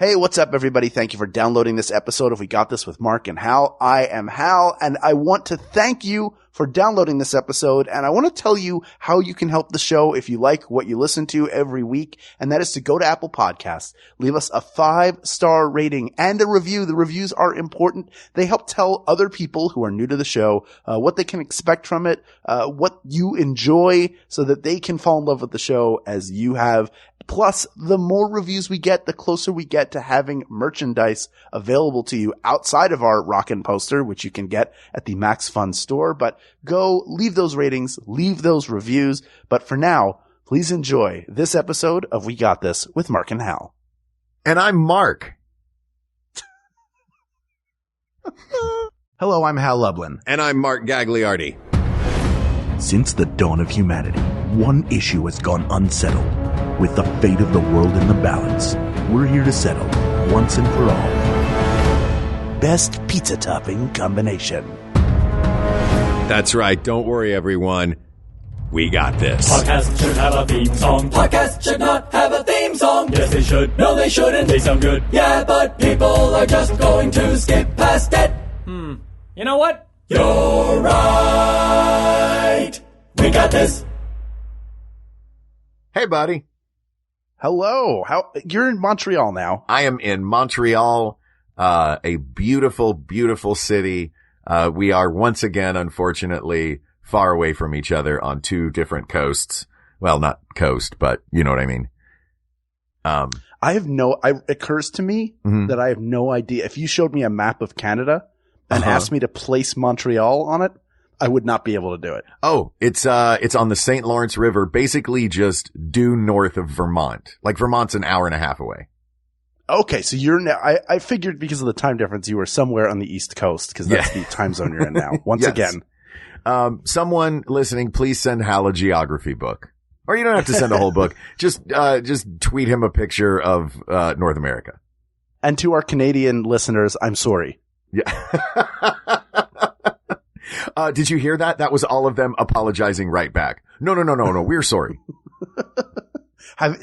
Hey, what's up, everybody? Thank you for downloading this episode of We Got This with Mark and Hal. I am Hal, and I want to thank you for downloading this episode, and I want to tell you how you can help the show if you like what you listen to every week, and that is to go to Apple Podcasts, leave us a 5-star rating and a review. The reviews are important. They help tell other people who are new to the show what they can expect from it, what you enjoy, so that they can fall in love with the show as you have. Plus, the more reviews we get, the closer we get to having merchandise available to you outside of our Rockin' Poster, which you can get at the Max Fun store. But go leave those ratings, leave those reviews. But for now, please enjoy this episode of We Got This with Mark and Hal. And I'm Mark. Hello, I'm Hal Lublin. And I'm Mark Gagliardi. Since the dawn of humanity, one issue has gone unsettled. With the fate of the world in the balance, we're here to settle, once and for all, best pizza topping combination. That's right. Don't worry, everyone. We got this. Podcast should have a theme song. Podcast should not have a theme song. Yes, they should. No, they shouldn't. They sound good. Yeah, but people are just going to skip past it. You know what? You're right. We got this. Hey, buddy. Hello. You're in Montreal now. I am in Montreal, a beautiful, beautiful city. We are once again, unfortunately, far away from each other on two different coasts. Well, not coast, but you know what I mean. It occurs to me that I have no idea. If you showed me a map of Canada and asked me to place Montreal on it, I would not be able to do it. Oh, it's on the St. Lawrence River, basically just due north of Vermont. Like Vermont's an hour and a half away. Okay, so you're now, I figured because of the time difference, you were somewhere on the East Coast, because that's the time zone you're in now. Once again. Someone listening, please send Hal a geography book. Or you don't have to send a whole book. Just tweet him a picture of, North America. And to our Canadian listeners, I'm sorry. Yeah. Did you hear that? That was all of them apologizing right back. No. We're sorry.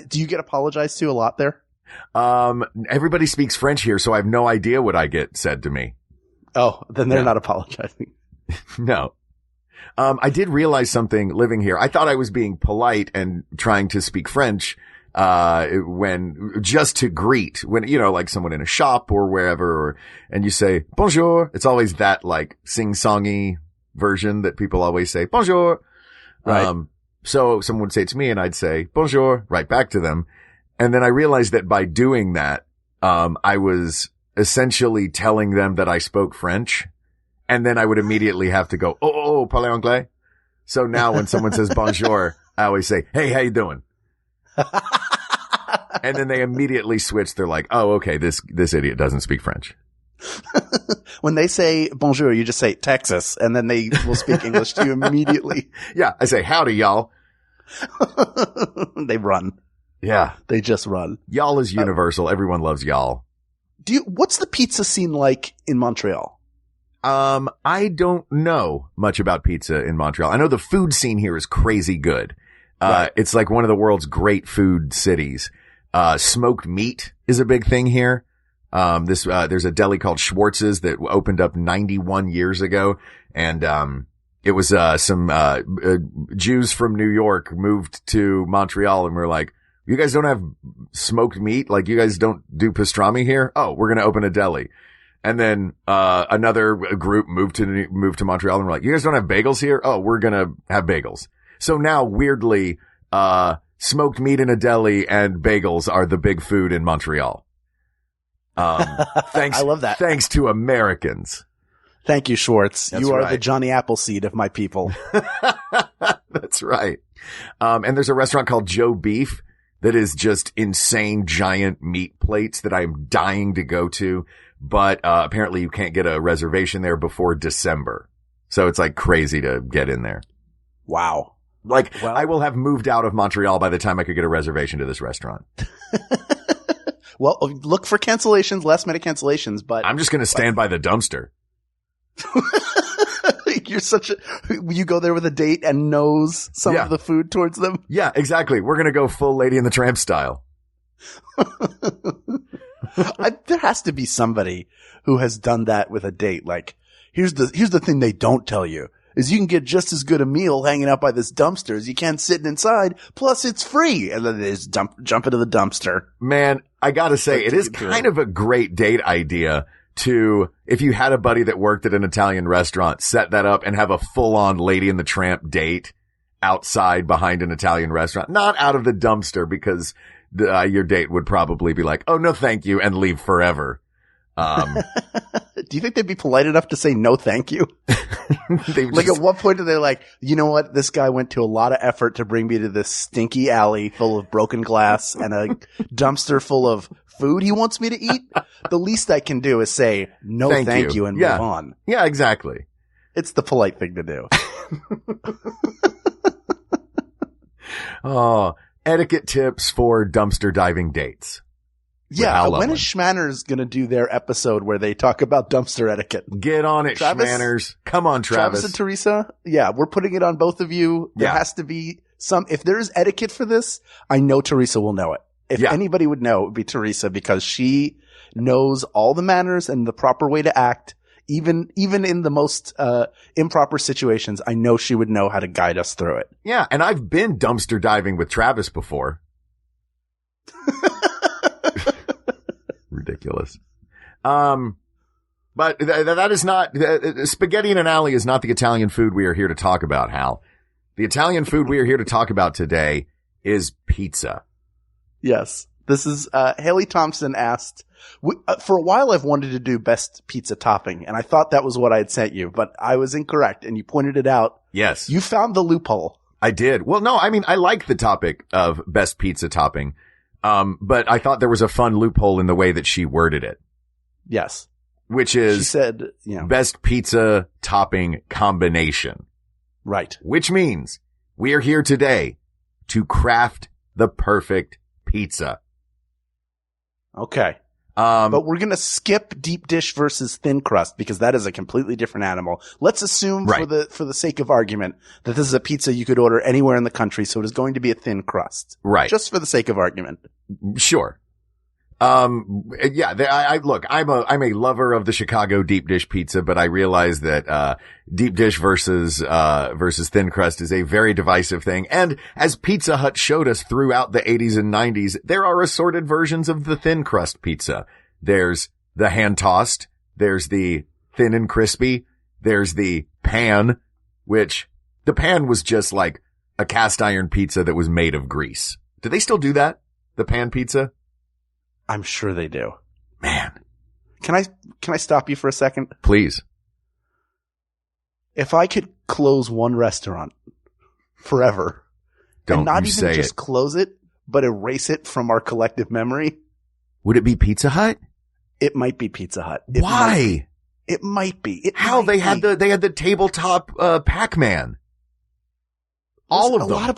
Do you get apologized to a lot there? Everybody speaks French here, so I have no idea what I get said to me. Oh, then they're not apologizing. No. I did realize something living here. I thought I was being polite and trying to speak French, just to greet when, like someone in a shop or wherever, and you say, bonjour. It's always that like sing-songy version that people always say, bonjour. Right. So someone would say it to me and I'd say, bonjour, right back to them. And then I realized that by doing that, I was essentially telling them that I spoke French. And then I would immediately have to go, parlez anglais. So now when someone says bonjour, I always say, hey, how you doing? And then they immediately switch. They're like, oh, okay, this idiot doesn't speak French. When they say bonjour, you just say Texas, and then they will speak English to you immediately. Yeah, I say, howdy, y'all. They run. Yeah. They just run. Y'all is universal. Everyone loves y'all. What's the pizza scene like in Montreal? I don't know much about pizza in Montreal. I know the food scene here is crazy good. Right. It's like one of the world's great food cities. Smoked meat is a big thing here. There's a deli called Schwartz's that opened up 91 years ago. And, it was, some Jews from New York moved to Montreal and were like, you guys don't have smoked meat? Like you guys don't do pastrami here? Oh, we're going to open a deli. And then, another group moved to Montreal and were like, you guys don't have bagels here? Oh, we're going to have bagels. So now weirdly, smoked meat in a deli and bagels are the big food in Montreal. Thanks. I love that. Thanks to Americans. Thank you, Schwartz. That's you are right. the Johnny Appleseed of my people. That's right. And there's a restaurant called Joe Beef that is just insane giant meat plates that I'm dying to go to. But, apparently you can't get a reservation there before December. So it's like crazy to get in there. Wow. Like, I will have moved out of Montreal by the time I could get a reservation to this restaurant. Well, look for cancellations, last minute cancellations, but I'm just going to stand by the dumpster. You're you go there with a date and nose some of the food towards them. Yeah, exactly. We're going to go full Lady and the Tramp style. There has to be somebody who has done that with a date. Like, here's the thing they don't tell you is you can get just as good a meal hanging out by this dumpster as you can sitting inside. Plus it's free. And then they just jump into the dumpster. Man, I gotta say, it is kind of a great date idea to, if you had a buddy that worked at an Italian restaurant, set that up and have a full-on Lady and the Tramp date outside behind an Italian restaurant, not out of the dumpster, because your date would probably be like, oh, no, thank you, and leave forever. Do you think they'd be polite enough to say no thank you? Like, at what point are they like, you know what? This guy went to a lot of effort to bring me to this stinky alley full of broken glass and a dumpster full of food he wants me to eat. The least I can do is say no thank you and move on. Yeah, exactly. It's the polite thing to do. Oh, etiquette tips for dumpster diving dates. Yeah, when is Schmanners going to do their episode where they talk about dumpster etiquette? Get on it, Schmanners. Come on, Travis. Travis and Teresa. Yeah, we're putting it on both of you. There has to be if there is etiquette for this, I know Teresa will know it. If anybody would know, it would be Teresa, because she knows all the manners and the proper way to act. Even in the most improper situations, I know she would know how to guide us through it. Yeah, and I've been dumpster diving with Travis before. Ridiculous. But that is not, spaghetti in an alley is not the Italian food we are here to talk about, Hal. The Italian food we are here to talk about today is pizza. Yes. This is, Haley Thompson asked, for a while I've wanted to do best pizza topping, and I thought that was what I had sent you, but I was incorrect, and you pointed it out. Yes. You found the loophole. I did. Well, no, I mean, I like the topic of best pizza topping. But I thought there was a fun loophole in the way that she worded it. Yes. Which is, she said, best pizza topping combination. Right. Which means we are here today to craft the perfect pizza. Okay. But we're going to skip deep dish versus thin crust because that is a completely different animal. Let's assume for the sake of argument that this is a pizza you could order anywhere in the country. So it is going to be a thin crust. Right. Just for the sake of argument. Sure. Yeah, look, I'm a lover of the Chicago deep dish pizza, but I realize that, deep dish versus thin crust is a very divisive thing. And as Pizza Hut showed us throughout the 80s and 90s, there are assorted versions of the thin crust pizza. There's the hand tossed. There's the thin and crispy. There's the pan, which the pan was just like a cast iron pizza that was made of grease. Do they still do that? The pan pizza? I'm sure they do. Man. Can I stop you for a second? Please. If I could close one restaurant forever and not even just close it, but erase it from our collective memory. Would it be Pizza Hut? It might be Pizza Hut. Why? It might be. They had the tabletop, Pac-Man. All of them. A lot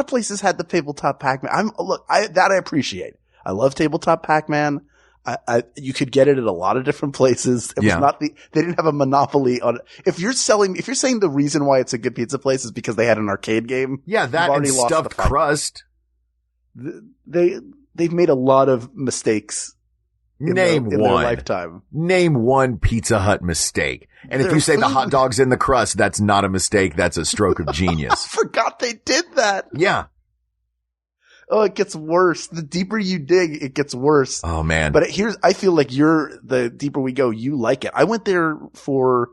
of places had the tabletop Pac-Man. I appreciate. I love tabletop Pac-Man. You could get it at a lot of different places. It was not they didn't have a monopoly on, if you're saying the reason why it's a good pizza place is because they had an arcade game. Yeah, that and stuffed crust. They've made a lot of mistakes in their lifetime. Name one Pizza Hut mistake. And if you say the hot dog's in the crust, that's not a mistake. That's a stroke of genius. I forgot they did that. Yeah. Oh, it gets worse. The deeper you dig, it gets worse. Oh man. But I feel like the deeper we go, you like it. I went there for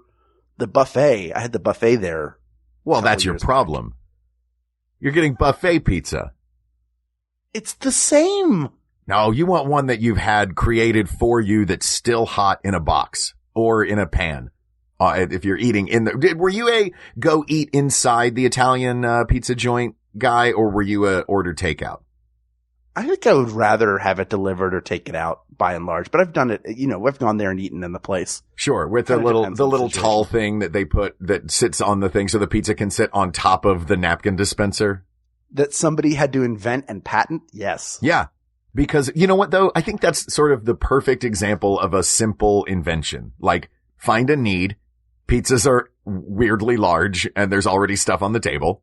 the buffet. I had the buffet there. Well, that's your problem. You're getting buffet pizza. It's the same. No, you want one that you've had created for you that's still hot in a box or in a pan. If you're eating were you a go eat inside the Italian pizza joint guy, or were you a order takeout? I think I would rather have it delivered or take it out by and large, but I've done it, I've gone there and eaten in the place. Sure. With the little tall thing that they put that sits on the thing so the pizza can sit on top of the napkin dispenser. That somebody had to invent and patent. Yes. Yeah. Because you know what though? I think that's sort of the perfect example of a simple invention. Like, find a need. Pizzas are weirdly large and there's already stuff on the table.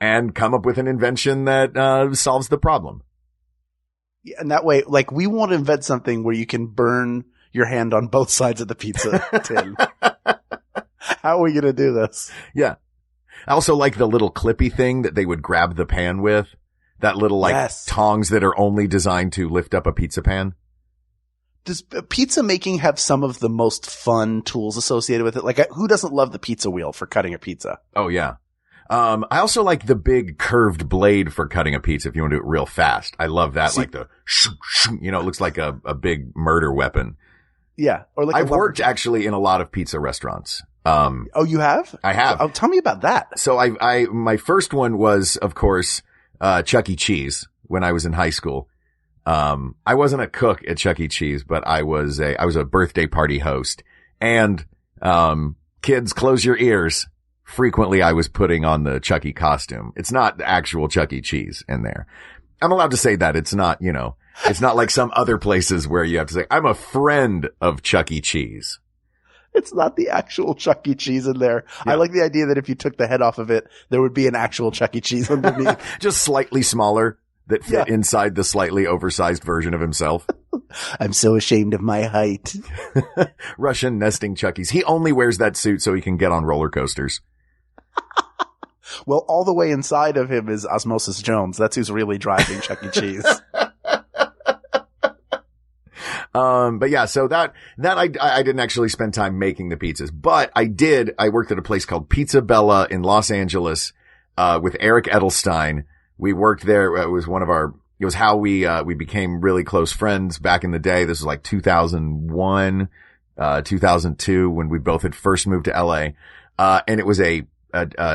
And come up with an invention that solves the problem. And that way, like, we want to invent something where you can burn your hand on both sides of the pizza tin. How are we going to do this? Yeah. I also like the little clippy thing that they would grab the pan with. That little, like, tongs that are only designed to lift up a pizza pan. Does pizza making have some of the most fun tools associated with it? Like, who doesn't love the pizza wheel for cutting a pizza? Oh, yeah. I also like the big curved blade for cutting a pizza if you want to do it real fast. I love that. Like the, it looks like a big murder weapon. Yeah. Or like I've worked actually in a lot of pizza restaurants. Oh, you have? I have. Oh, tell me about that. So my first one was, of course, Chuck E. Cheese when I was in high school. I wasn't a cook at Chuck E. Cheese, but I was a birthday party host. And, kids, close your ears. Frequently I was putting on the Chuck E. costume. It's not the actual Chuck E. Cheese in there. I'm allowed to say that. It's not, it's not like some other places where you have to say, I'm a friend of Chuck E. Cheese. It's not the actual Chuck E. Cheese in there. Yeah. I like the idea that if you took the head off of it, there would be an actual Chuck E. Cheese underneath. Just slightly smaller that fit inside the slightly oversized version of himself. I'm so ashamed of my height. Russian nesting Chuckies. He only wears that suit so he can get on roller coasters. Well, all the way inside of him is Osmosis Jones. That's who's really driving Chuck E. Cheese. But yeah, so that I didn't actually spend time making the pizzas, but I worked at a place called Pizza Bella in Los Angeles, with Eric Edelstein. We worked there. It was how we became really close friends back in the day. This was like 2001, 2002 when we both had first moved to LA. And it was a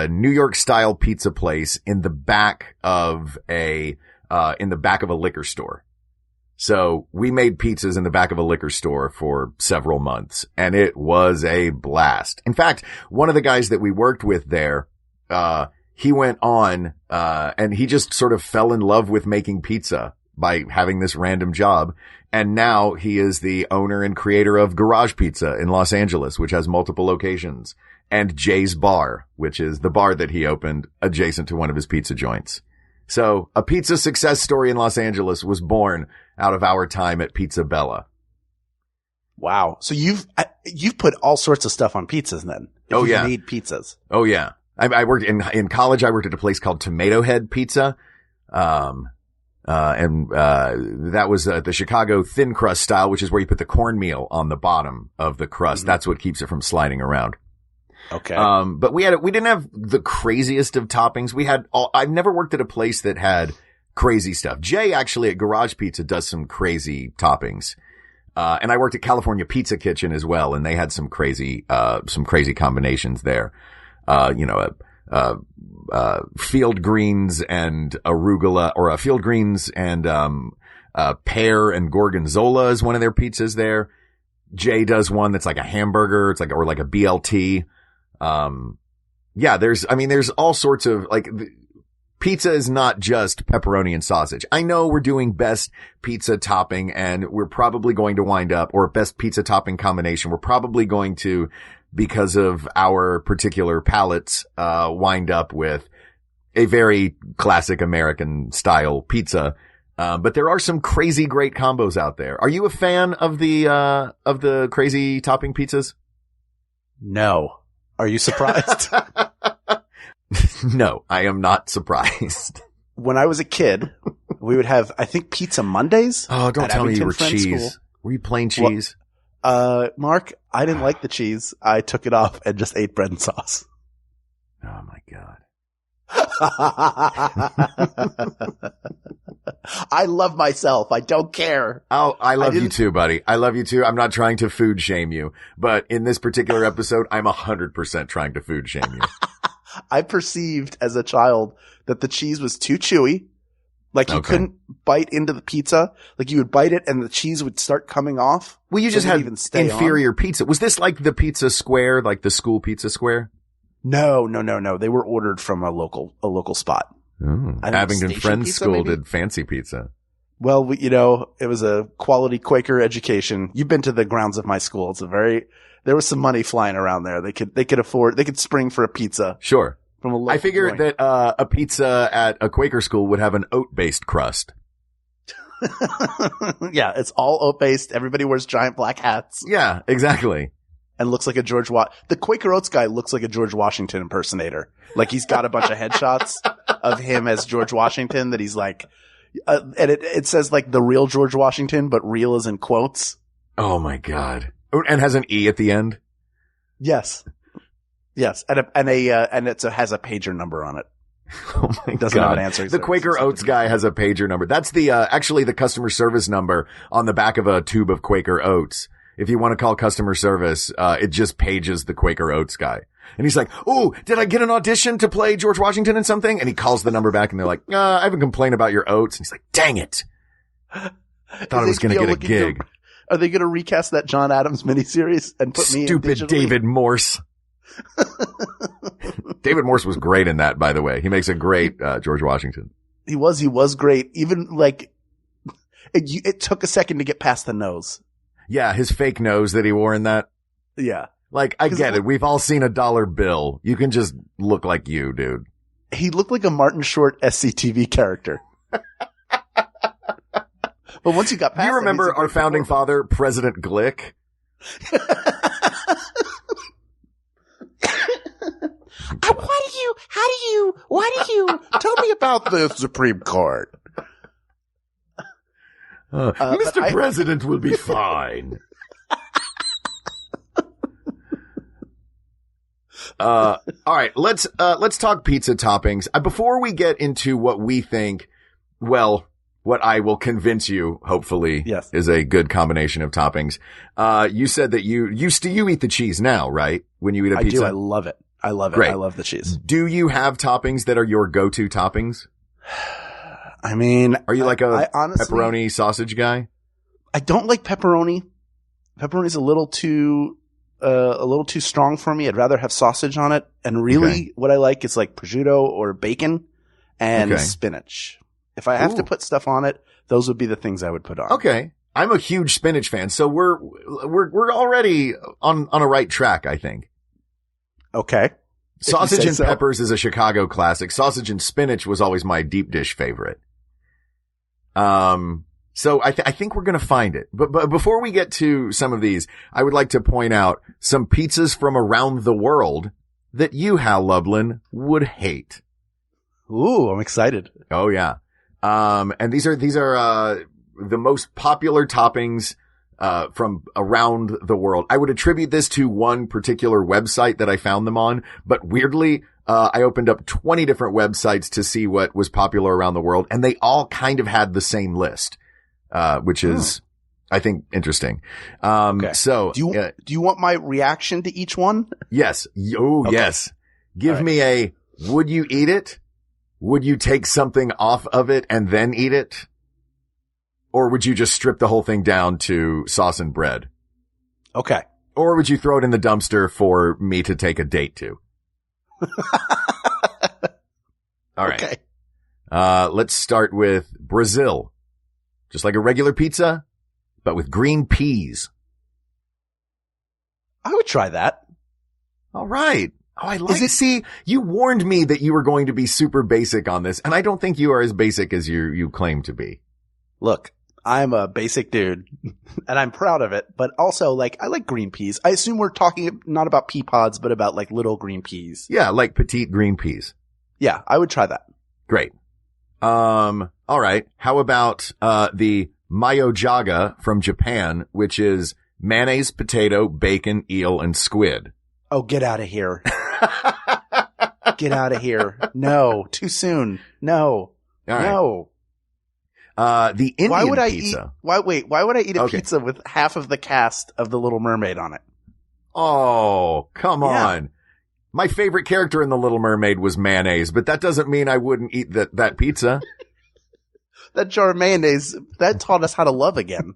New York style pizza place in the back of a liquor store. So we made pizzas in the back of a liquor store for several months, and it was a blast. In fact, one of the guys that we worked with there, he went on, and he just sort of fell in love with making pizza by having this random job. And now he is the owner and creator of Garage Pizza in Los Angeles, which has multiple locations, and Jay's Bar, which is the bar that he opened adjacent to one of his pizza joints. So a pizza success story in Los Angeles was born out of our time at Pizza Bella. Wow. So you've put all sorts of stuff on pizzas then. Oh yeah. You've made pizzas. Oh yeah. I worked in college. I worked at a place called Tomato Head Pizza. That was the Chicago thin crust style, which is where you put the cornmeal on the bottom of the crust. Mm-hmm. That's what keeps it from sliding around. Okay. But we didn't have the craziest of toppings. I've never worked at a place that had crazy stuff. Jay actually at Garage Pizza does some crazy toppings. And I worked at California Pizza Kitchen as well, and they had some crazy combinations there. Field greens and arugula, or field greens and, pear and gorgonzola is one of their pizzas there. Jay does one that's like a hamburger. It's like, or like a BLT. There's all sorts of pizza is not just pepperoni and sausage. I know we're doing best pizza topping and we're probably going to wind up, or best pizza topping combination. We're probably going to, because of our particular palates, wind up with a very classic American style pizza. But there are some crazy great combos out there. Are you a fan of the crazy topping pizzas? No. Are you surprised? No, I am not surprised. When I was a kid, we would have, I think, Pizza Mondays. Oh, don't tell me you were cheese. School. Were you plain cheese? Well, Mark, I didn't like the cheese. I took it off and just ate bread and sauce. Oh my God. I love myself. I don't care. Oh, I love you too, buddy. I love you too. I'm not trying to food shame you, but in this particular episode, I'm 100% trying to food shame you. I perceived as a child that the cheese was too chewy. Like you couldn't bite into the pizza. Like you would bite it and the cheese would start coming off. Well, you just had inferior pizza. Was this like the pizza square, like the school pizza square? No. They were ordered from a local spot. Abingdon Friends pizza, School maybe? Did fancy pizza. Well, it was a quality Quaker education. You've been to the grounds of my school. There was some money flying around there. They could spring for a pizza. Sure. From a local I figured that, a pizza at a Quaker school would have an oat-based crust. Yeah, it's all oat-based. Everybody wears giant black hats Yeah, exactly. and looks like a the Quaker Oats guy looks like a George Washington impersonator. Like he's got a bunch of headshots of him as George Washington that he's like, and it says like the real George Washington, but real is in quotes. Oh my God. Oh, and has an E at the end. Yes. Yes. And it has a pager number on it. Oh my Doesn't God. have an answer. The Quaker Oats guy has a pager number. That's the, actually the customer service number on the back of a tube of Quaker Oats. If you want to call customer service, it just pages the Quaker Oats guy. And he's like, "Oh, did I get an audition to play George Washington in something?" And he calls the number back and they're like, "I have a complaint about your oats." And he's like, "Dang it. Thought I was going to get a gig." Are they going to recast that John Adams miniseries and put me in Stupid digitally? David Morse. David Morse was great in that, by the way. He makes a great, George Washington. He was great. Even like, it took a second to get past the nose. Yeah, his fake nose that he wore in that. Yeah. Like, I get it. We've all seen a dollar bill. You can just look like you, dude. He looked like a Martin Short SCTV character. But once you got past you remember our founding father, President Glick? Why do you tell me about the Supreme Court? Mr. President will be fine. All right, let's talk pizza toppings. Before we get into what we think, well, what I will convince you, hopefully, yes, is a good combination of toppings. You said that you eat the cheese now, right? When you eat a pizza? I do. I love it. I love it. Great. I love the cheese. Do you have toppings that are your go-to toppings? I mean, are you like a honestly, pepperoni sausage guy? I don't like pepperoni. Pepperoni's a little too strong for me. I'd rather have sausage on it. And really what I like is like prosciutto or bacon and spinach. If I have to put stuff on it, those would be the things I would put on. Okay. I'm a huge spinach fan. So we're already on a right track, I think. Okay. Sausage and peppers is a Chicago classic. Sausage and spinach was always my deep dish favorite. So I think we're going to find it. But before we get to some of these, I would like to point out some pizzas from around the world that you, Hal Lublin, would hate. Ooh, I'm excited. Oh yeah. And these are the most popular toppings from around the world. I would attribute this to one particular website that I found them on, but weirdly, I opened up 20 different websites to see what was popular around the world, and they all kind of had the same list, which is, I think, interesting. Okay. So do you want my reaction to each one? Yes. Yes. Give me a, would you eat it? Would you take something off of it and then eat it? Or would you just strip the whole thing down to sauce and bread? Okay. Or would you throw it in the dumpster for me to take a date to? All right. Okay. Let's start with Brazil. Just like a regular pizza, but with green peas. I would try that. All right. Oh, I like it. See, you warned me that you were going to be super basic on this, and I don't think you are as basic as you claim to be. Look, I'm a basic dude, and I'm proud of it, but also, like, I like green peas. I assume we're talking not about pea pods, but about, like, little green peas. Yeah, like petite green peas. Yeah, I would try that. Great. All right. How about, the mayojaga from Japan, which is mayonnaise, potato, bacon, eel, and squid? Oh, get out of here. Get out of here. No, too soon. No. All right. No. The Indian pizza. Why would I eat a pizza with half of the cast of The Little Mermaid on it? Oh, come on. My favorite character in The Little Mermaid was mayonnaise, but that doesn't mean I wouldn't eat that pizza. That jar of mayonnaise, that taught us how to love again.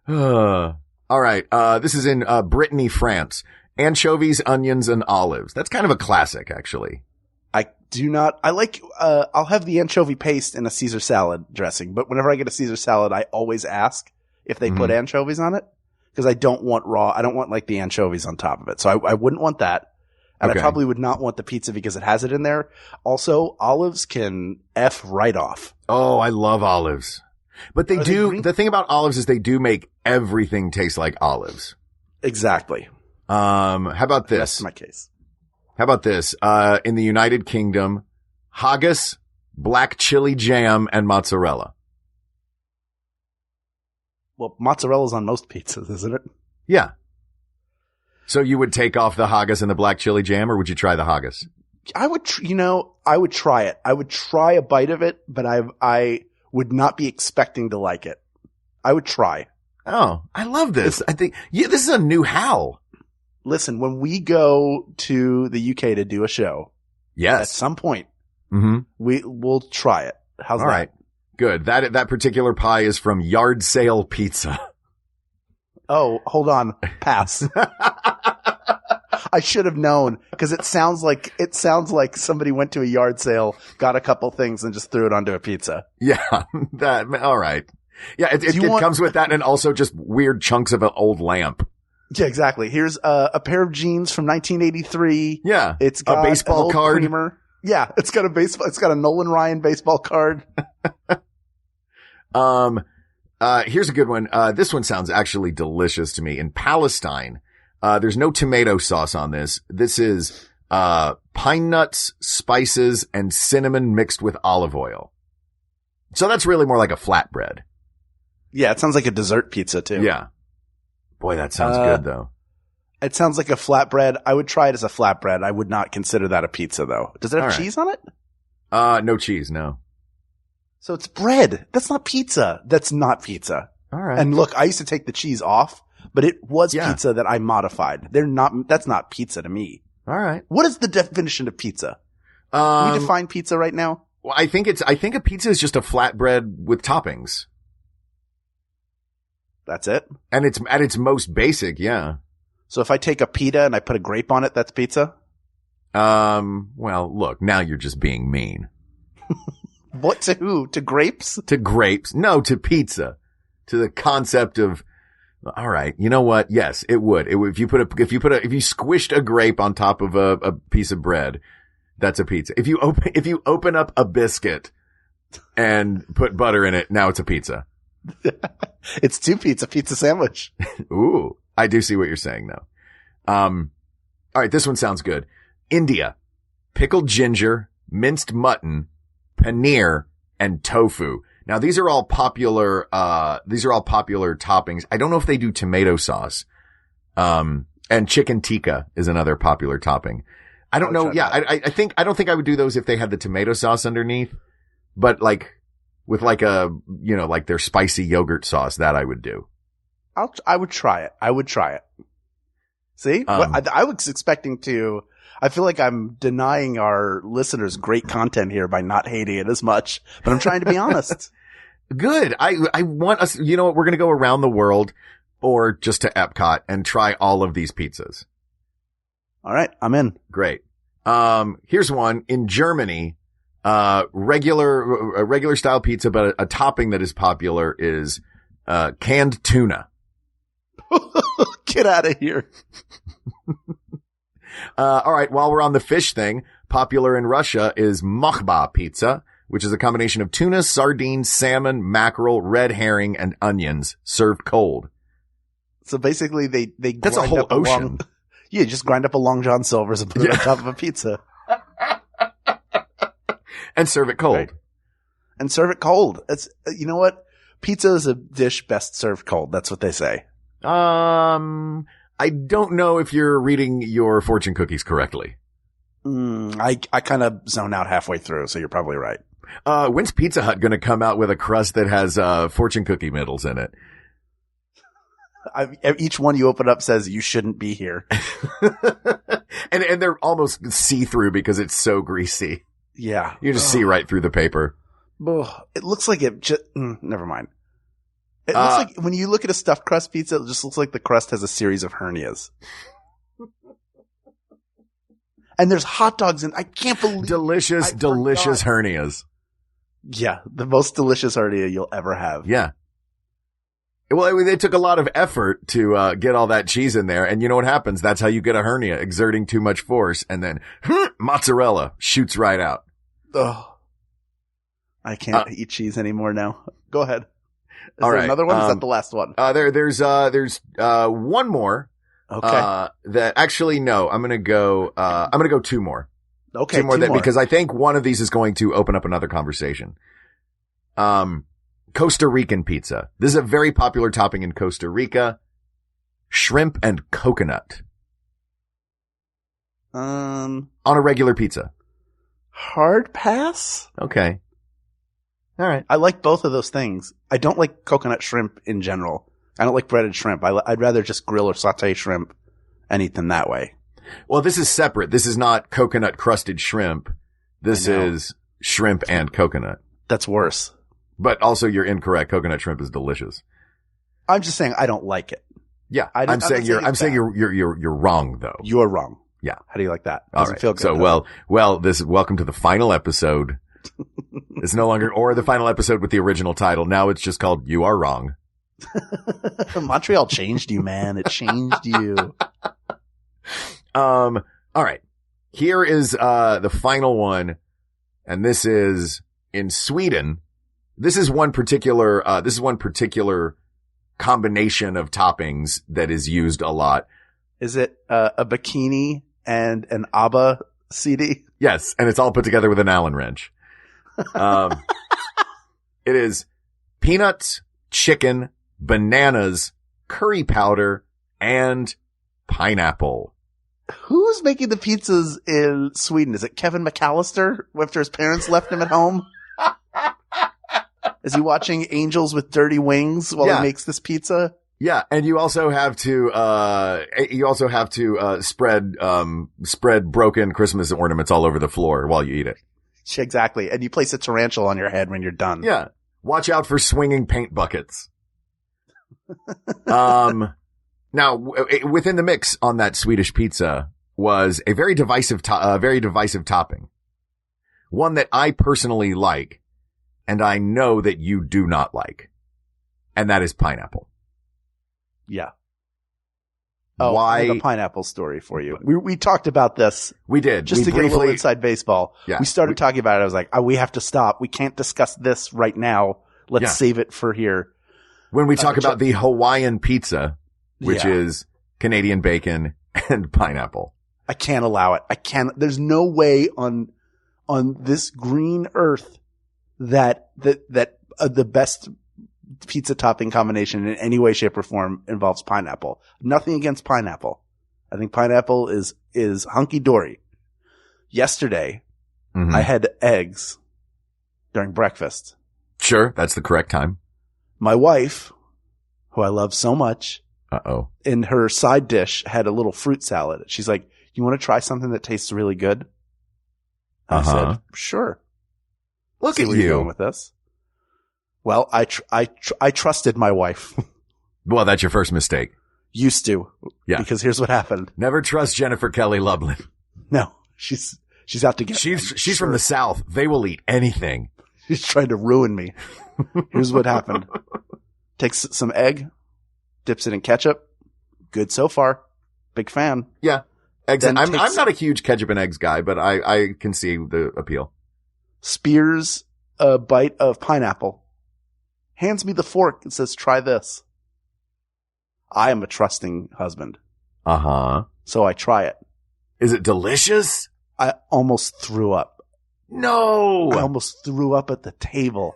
All right. This is in, Brittany, France. Anchovies, onions, and olives. That's kind of a classic, actually. I'll have the anchovy paste in a Caesar salad dressing, but whenever I get a Caesar salad, I always ask if they put anchovies on it, because I don't want like the anchovies on top of it. So I wouldn't want that. And Okay. I probably would not want the pizza because it has it in there. Also, olives can F right off. Oh, I love olives. But they Are they do, green? the thing about olives is they do make everything taste like olives. Exactly. How about That's this? my case. How about this? In the United Kingdom, haggis, black chili jam, and mozzarella. Well, mozzarella's on most pizzas, isn't it? Yeah. So you would take off the haggis and the black chili jam, or would you try the haggis? I would, I would try it. I would try a bite of it, but I would not be expecting to like it. I would try. Oh, I love this. I think, yeah, this is a new Hal. Listen, when we go to the UK to do a show, at Yes. some point, Mm-hmm. we'll try it. How's All that? right. Good. That particular pie is from Yard Sale Pizza. Oh, hold on. Pass. I should have known because it sounds like somebody went to a yard sale, got a couple things and just threw it onto a pizza. Yeah. All right. Yeah. It comes with that and also just weird chunks of an old lamp. Yeah, exactly. Here's a pair of jeans from 1983. Yeah. It's got a baseball an old card. creamer. Yeah, it's got a Nolan Ryan baseball card. Here's a good one. This one sounds actually delicious to me. In Palestine, there's no tomato sauce on this. This is, pine nuts, spices, and cinnamon mixed with olive oil. So that's really more like a flatbread. Yeah, it sounds like a dessert pizza too. Yeah. Boy, that sounds good though. It sounds like a flatbread. I would try it as a flatbread. I would not consider that a pizza though. Does it have All right. cheese on it? No cheese, no. So it's bread. That's not pizza. That's not pizza. All right. And look, I used to take the cheese off, but it was Yeah. pizza that I modified. That's not pizza to me. All right. What is the definition of pizza? Can we define pizza right now? Well, I think a pizza is just a flatbread with toppings. That's it. And it's at its most basic, yeah. So if I take a pita and I put a grape on it, that's pizza? Well, look, now you're just being mean. What to who? To grapes? To grapes. No, to pizza. To the concept of, all right, you know what? Yes, it would. If you squished a grape on top of a piece of bread, that's a pizza. If you open up a biscuit and put butter in it, now it's a pizza. It's two pizza sandwich. Ooh, I do see what you're saying though. All right, this one sounds good. India, pickled ginger, minced mutton, paneer, and tofu. Now these are all popular toppings. I don't know if they do tomato sauce. And chicken tikka is another popular topping. I don't know. Yeah, I don't think I would do those if they had the tomato sauce underneath, but like with like like their spicy yogurt sauce, that I would do. I would try it. See? I was expecting to. I feel like I'm denying our listeners great content here by not hating it as much, but I'm trying to be honest. Good. I want us, you know what? We're going to go around the world or just to Epcot and try all of these pizzas. All right. I'm in. Great. Here's one in Germany. Regular style pizza, but a topping that is popular is, canned tuna. Get out of here. All right. While we're on the fish thing, popular in Russia is makhba pizza, which is a combination of tuna, sardines, salmon, mackerel, red herring, and onions served cold. So basically they That's a grind whole up ocean. Yeah, just grind up a Long John Silver's and put it on top of a pizza. And serve it cold. Right. And serve it cold. It's, you know what? Pizza is a dish best served cold. That's what they say. I don't know if you're reading your fortune cookies correctly. I kind of zone out halfway through, so you're probably right. When's Pizza Hut going to come out with a crust that has, fortune cookie middles in it? Each one you open up says you shouldn't be here. and they're almost see-through because it's so greasy. Yeah. You just see right through the paper. It looks like it just, never mind. It looks like when you look at a stuffed crust pizza, it just looks like the crust has a series of hernias. And there's hot dogs and I can't believe delicious hernias. Yeah. The most delicious hernia you'll ever have. Yeah. Well, it took a lot of effort to get all that cheese in there. And you know what happens? That's how you get a hernia, exerting too much force. And then mozzarella shoots right out. Ugh. I can't eat cheese anymore now. Go ahead. Is all there right. another one? Is that the last one? There's one more. Okay. That actually, no, I'm going to go two more. Okay. Two more because I think one of these is going to open up another conversation. Costa Rican pizza. This is a very popular topping in Costa Rica. Shrimp and coconut. On a regular pizza. Hard pass? Okay. All right. I like both of those things. I don't like coconut shrimp in general. I don't like breaded shrimp. I'd rather just grill or saute shrimp and eat them that way. Well, this is separate. This is not coconut crusted shrimp. This is shrimp and coconut. That's worse. But also you're incorrect. Coconut shrimp is delicious. I'm just saying I don't like it. Yeah. I'm saying you're wrong though. You're wrong. Yeah. How do you like that? Doesn't feel good. So welcome to the final episode. It's no longer, or the final episode with the original title. Now it's just called You Are Wrong. Montreal changed you, man. It changed you. All right. Here is, the final one. And this is in Sweden. This is one particular combination of toppings that is used a lot. Is it a bikini and an ABBA CD? Yes. And it's all put together with an Allen wrench. It is peanuts, chicken, bananas, curry powder, and pineapple. Who's making the pizzas in Sweden? Is it Kevin McAllister after his parents left him at home? Is he watching Angels with Dirty Wings while he makes this pizza? Yeah, and you also have to spread broken Christmas ornaments all over the floor while you eat it. Exactly. And you place a tarantula on your head when you're done. Yeah. Watch out for swinging paint buckets. Now within the mix on that Swedish pizza was a very divisive topping. One that I personally like and I know that you do not like. And that is pineapple. Yeah. Oh, why? I have a pineapple story for you. We talked about this. We did. Just to get a little inside baseball. Yeah. We started talking about it. I was like, we have to stop. We can't discuss this right now. Let's save it for here. When we talk about the Hawaiian pizza, which is Canadian bacon and pineapple. I can't allow it. There's no way on this green earth that the best pizza topping combination in any way, shape, or form involves pineapple. Nothing against pineapple. I think pineapple is hunky dory. Yesterday, I had eggs during breakfast. Sure, that's the correct time. My wife, who I love so much, in her side dish had a little fruit salad. She's like, "You want to try something that tastes really good?" I said, "Sure." Look See at where you're you going with this. Well, I trusted my wife. Well, that's your first mistake. Used to. Yeah. Because here's what happened. Never trust Jennifer Kelly Lublin. No, she's out to get me. She's from the South. They will eat anything. She's trying to ruin me. Here's what happened. Takes some egg, dips it in ketchup. Good so far. Big fan. Yeah. Eggs. I'm not a huge ketchup and eggs guy, but I can see the appeal. Spears a bite of pineapple. Hands me the fork and says, "Try this." I am a trusting husband. So I try it. Is it delicious? I almost threw up. No. I almost threw up at the table.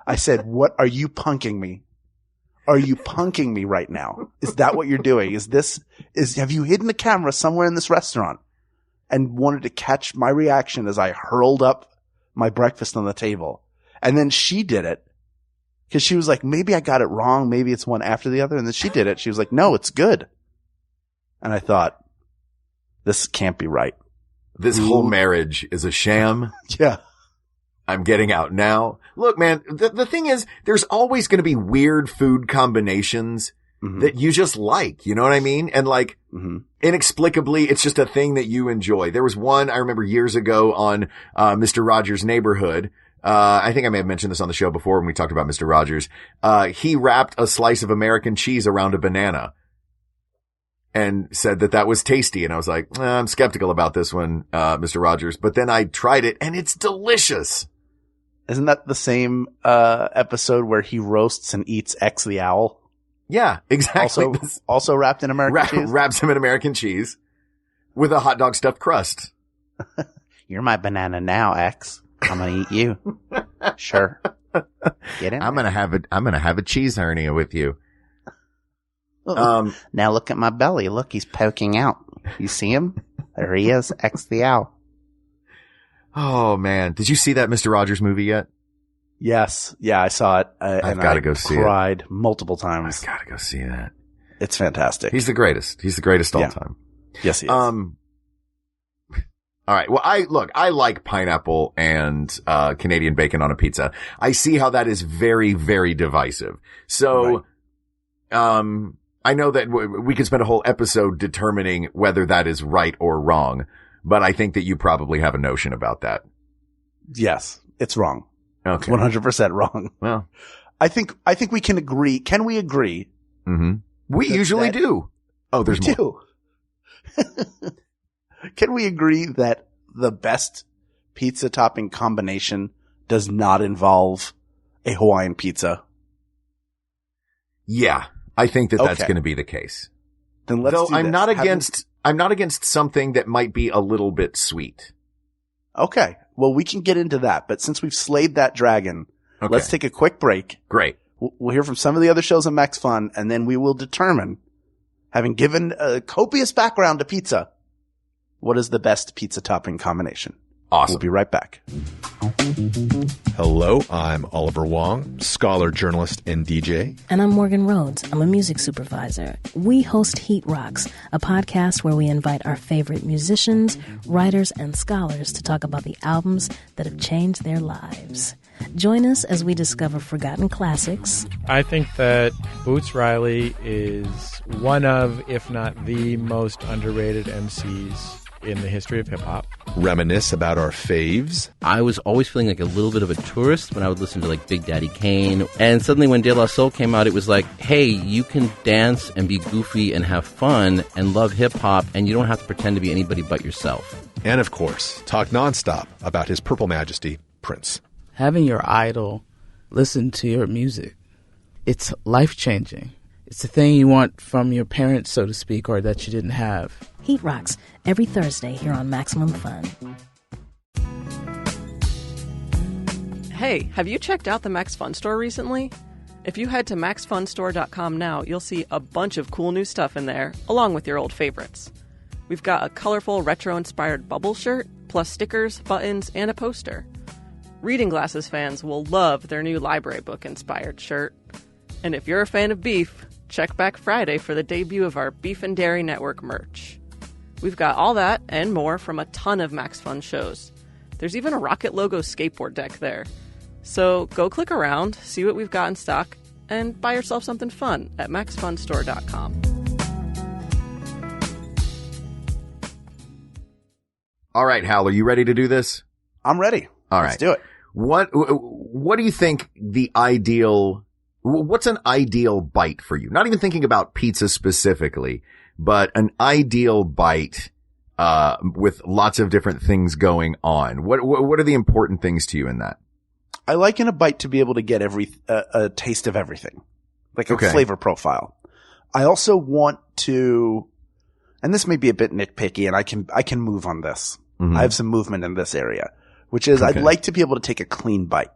I said, "What are you punking me? Are you punking me right now? Is that what you're doing? Have you hidden the camera somewhere in this restaurant and wanted to catch my reaction as I hurled up my breakfast on the table?" And then she did it. Cause she was like, maybe I got it wrong. Maybe it's one after the other. And then she did it. She was like, "No, it's good." And I thought, this can't be right. This whole marriage is a sham. Yeah. I'm getting out now. Look, man, the thing is, there's always going to be weird food combinations that you just like. You know what I mean? And like, inexplicably, it's just a thing that you enjoy. There was one I remember years ago on Mr. Rogers' Neighborhood. I think I may have mentioned this on the show before when we talked about Mr. Rogers. He wrapped a slice of American cheese around a banana and said that was tasty. And I was like, I'm skeptical about this one, Mr. Rogers. But then I tried it and it's delicious. Isn't that the same episode where he roasts and eats X the owl? Yeah, exactly. Also wrapped in American cheese? Wraps him in American cheese with a hot dog stuffed crust. You're my banana now, X. I'm gonna eat you. Sure. Get in. I'm gonna have a cheese hernia with you. Now look at my belly. Look, he's poking out. You see him? There he is. X the owl. Oh man. Did you see that Mr. Rogers movie yet? Yes. Yeah, I saw it. I've got to go see it. I cried multiple times. I've got to go see that. It's fantastic. He's the greatest. He's the greatest all time. Yes, he is. All right. Well, I like pineapple and, Canadian bacon on a pizza. I see how that is very, very divisive. So, right. I know that we could spend a whole episode determining whether that is right or wrong, but I think that you probably have a notion about that. Yes, it's wrong. Okay. 100% wrong. Well, I think we can agree. Can we agree? Mm-hmm. We usually do. Oh, there's more. Can we agree that the best pizza topping combination does not involve a Hawaiian pizza? Yeah, I think that's going to be the case. Then let's do I'm this. I'm not against something that might be a little bit sweet. Okay. Well, we can get into that, but since we've slayed that dragon, let's take a quick break. Great. We'll hear from some of the other shows on Max Fun, and then we will determine, having given a copious background to pizza, what is the best pizza topping combination. Awesome. We'll be right back. Hello, I'm Oliver Wong, scholar, journalist, and DJ. And I'm Morgan Rhodes. I'm a music supervisor. We host Heat Rocks, a podcast where we invite our favorite musicians, writers, and scholars to talk about the albums that have changed their lives. Join us as we discover forgotten classics. I think that Boots Riley is one of, if not the most underrated MCs in the history of hip-hop. Reminisce about our faves. I was always feeling like a little bit of a tourist when I would listen to like Big Daddy Kane. And suddenly when De La Soul came out, it was like, hey, you can dance and be goofy and have fun and love hip-hop, and you don't have to pretend to be anybody but yourself. And of course, talk nonstop about His Purple Majesty, Prince. Having your idol listen to your music, it's life-changing. It's a thing you want from your parents, so to speak, or that you didn't have. Heat Rocks, every Thursday here on Maximum Fun. Hey, have you checked out the Max Fun Store recently? If you head to maxfunstore.com now, you'll see a bunch of cool new stuff in there, along with your old favorites. We've got a colorful retro-inspired bubble shirt, plus stickers, buttons, and a poster. Reading Glasses fans will love their new library book-inspired shirt. And if you're a fan of beef, check back Friday for the debut of our Beef and Dairy Network merch. We've got all that and more from a ton of Max Fun shows. There's even a Rocket logo skateboard deck there. So go click around, see what we've got in stock, and buy yourself something fun at maxfunstore.com. All right, Hal, are you ready to do this? I'm ready. All right. Let's do it. What do you think what's an ideal bite for you? Not even thinking about pizza specifically, but an ideal bite, with lots of different things going on. What are the important things to you in that? I like in a bite to be able to get a taste of everything, like a flavor profile. I also want to, and this may be a bit nitpicky, and I can move on this. Mm-hmm. I have some movement in this area, which is I'd like to be able to take a clean bite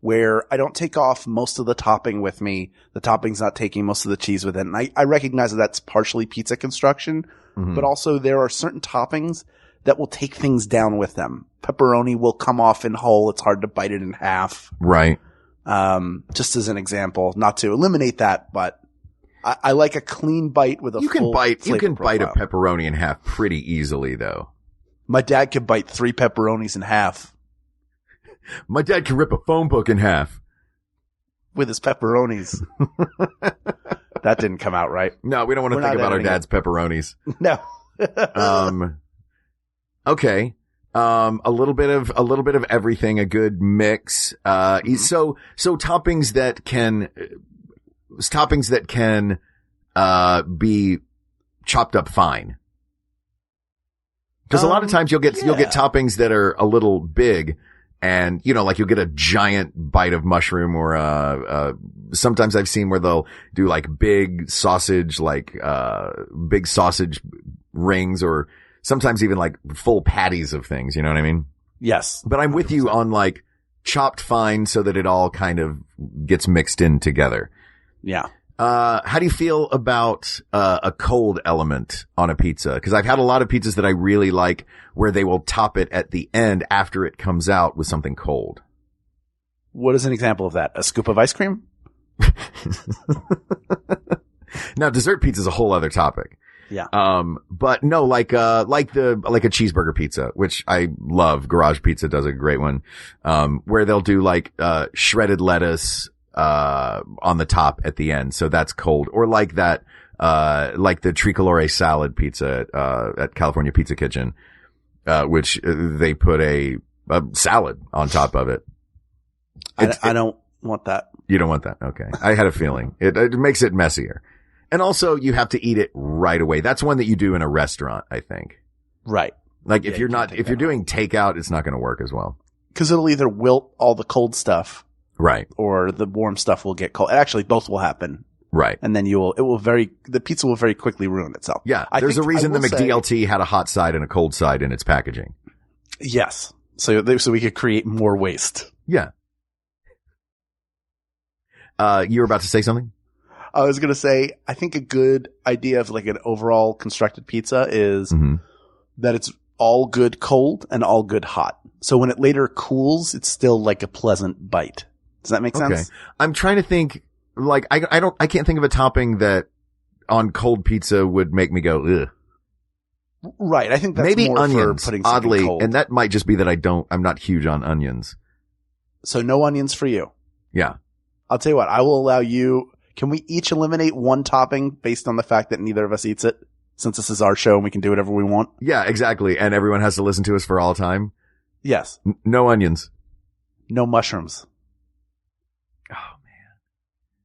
where I don't take off most of the topping with me. The topping's not taking most of the cheese with it. And I recognize that that's partially pizza construction, but also there are certain toppings that will take things down with them. Pepperoni will come off in whole. It's hard to bite it in half. Right. Just as an example, not to eliminate that, but I like a clean bite with a full flavor profile. You can bite a pepperoni in half pretty easily though. My dad could bite 3 pepperonis in half. My dad can rip a phone book in half. With his pepperonis. That didn't come out right. No, we don't want to think about our dad's pepperonis. No. Okay. A little bit of everything, a good mix. So toppings that can be chopped up fine. Cause a lot of times you'll get toppings that are a little big and, like you'll get a giant bite of mushroom or, sometimes I've seen where they'll do like big sausage rings or sometimes even like full patties of things. You know what I mean? Yes. But I'm with you on like chopped fine so that it all kind of gets mixed in together. Yeah. How do you feel about a cold element on a pizza? Because I've had a lot of pizzas that I really like where they will top it at the end after it comes out with something cold. What is an example of that? A scoop of ice cream? Now, dessert pizza is a whole other topic. Yeah. But no, like a cheeseburger pizza, which I love. Garage Pizza does a great one, where they'll do like, shredded lettuce, on the top at the end. So that's cold. Or like that, like the tricolore salad pizza, at California Pizza Kitchen, which they put a salad on top of it. I don't want that. You don't want that. Okay. I had a feeling it makes it messier. And also you have to eat it right away. That's one that you do in a restaurant, I think. Right. Like if you're doing takeout, it's not going to work as well. Cause it'll either wilt all the cold stuff. Right. Or the warm stuff will get cold. Actually, both will happen. Right. And then the pizza will very quickly ruin itself. Yeah. There's a reason the McDLT had a hot side and a cold side in its packaging. Yes. So we could create more waste. Yeah. You were about to say something? I was going to say, I think a good idea of like an overall constructed pizza is that it's all good cold and all good hot. So when it later cools, it's still like a pleasant bite. Does that make sense? Okay. I'm trying to think, like, I can't think of a topping that on cold pizza would make me go, ugh. Right. I think that's maybe more onions, for putting something oddly, cold. and that might just be that I'm not huge on onions. So no onions for you. Yeah. I'll tell you what, I will allow you. Can we each eliminate one topping based on the fact that neither of us eats it? Since this is our show and we can do whatever we want. Yeah, exactly. And everyone has to listen to us for all time. Yes. No onions. No mushrooms. Oh man.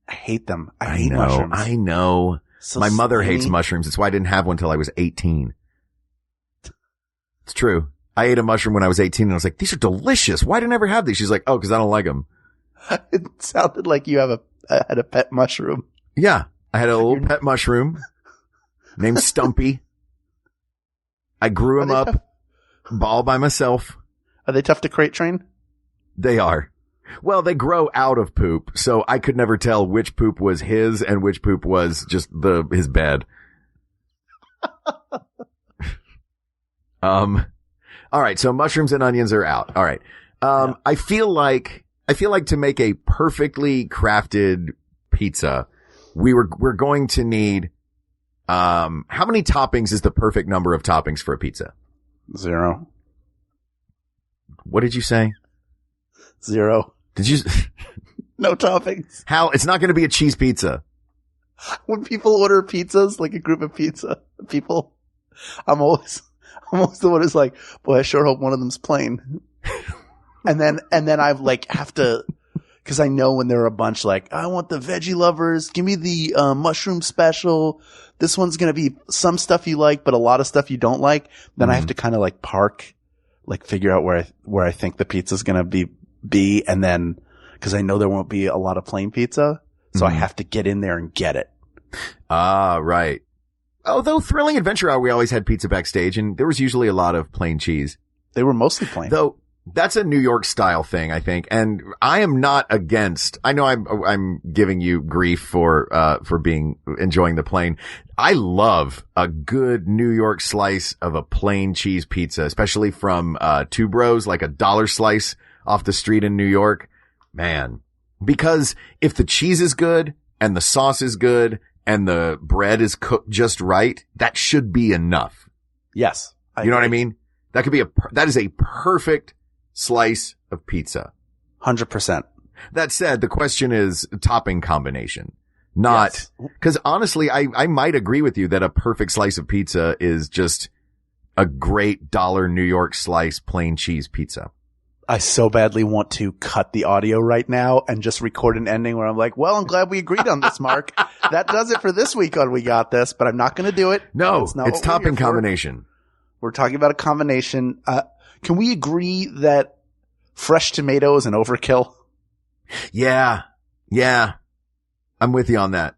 I hate them. I hate mushrooms. I know. So my mother slimy. hates mushrooms. That's why I didn't have one until I was 18. It's true. I ate a mushroom when I was 18 and I was like, these are delicious. Why did I never have these? She's like, oh, cause I don't like them. It sounded like you had a pet mushroom. Yeah. I had a little pet mushroom named Stumpy. I grew him up all by myself. Are they tough to crate train? They are. Well, they grow out of poop, so I could never tell which poop was his and which poop was just his bed. All right, so mushrooms and onions are out. All right. Yeah. I feel like to make a perfectly crafted pizza, we're going to need how many toppings is the perfect number of toppings for a pizza? 0. What did you say? 0. Did you? No toppings. Hal, it's not going to be a cheese pizza. When people order pizzas, like a group of pizza people, I'm always the one who's like, boy, I sure hope one of them's plain. and then I like have to, cause I know when there are a bunch like, I want the veggie lovers, give me the mushroom special. This one's going to be some stuff you like, but a lot of stuff you don't like. Then I have to kind of like figure out where I think the pizza's going to be. And then, cause I know there won't be a lot of plain pizza. So I have to get in there and get it. Ah, right. Although Thrilling Adventure Hour, we always had pizza backstage and there was usually a lot of plain cheese. They were mostly plain. Though that's a New York style thing, I think. And I am not against, I know I'm giving you grief for enjoying the plain. I love a good New York slice of a plain cheese pizza, especially from, Two Bros, like a dollar slice off the street in New York. Man, because if the cheese is good and the sauce is good and the bread is cooked just right, that should be enough. Yes. You know what I mean? That is a perfect slice of pizza. 100%. That said, the question is topping combination, not, cause honestly, I might agree with you that a perfect slice of pizza is just, a great $1 New York slice plain cheese pizza. I so badly want to cut the audio right now and just record an ending where I'm like, well, I'm glad we agreed on this, Mark. That does it for this week on We Got This, but I'm not going to do it. No, It's not it's what we're topping here for. combination. We're talking about a combination. Can we agree that fresh tomato is an overkill? Yeah. I'm with you on that.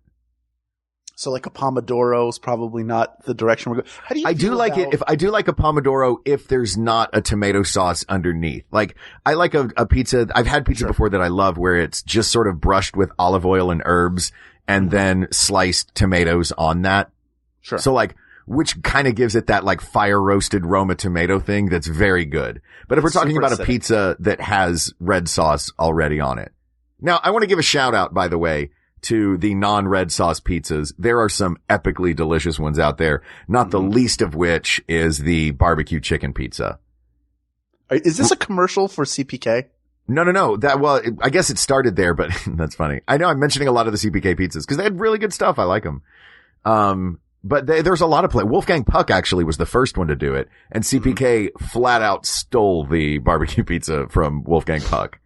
So like a pomodoro is probably not the direction we're going. How do you I do feel like about- it if I do like a pomodoro if there's not a tomato sauce underneath. Like I like a pizza. I've had pizza before that I love where it's just sort of brushed with olive oil and herbs and then sliced tomatoes on that. Sure. So like, which kind of gives it that like fire roasted Roma tomato thing that's very good. But if we're talking Super about a acidic. pizza that has red sauce already on it. Now I want to give a shout out, by the way, to the non-red sauce pizzas. There are some epically delicious ones out there, not the least of which is the barbecue chicken pizza. Is this a commercial for CPK? No. I guess it started there, but that's funny. I know I'm mentioning a lot of the CPK pizzas because they had really good stuff. I like them. But there's a lot of play. Wolfgang Puck actually was the first one to do it, and CPK flat out stole the barbecue pizza from Wolfgang Puck.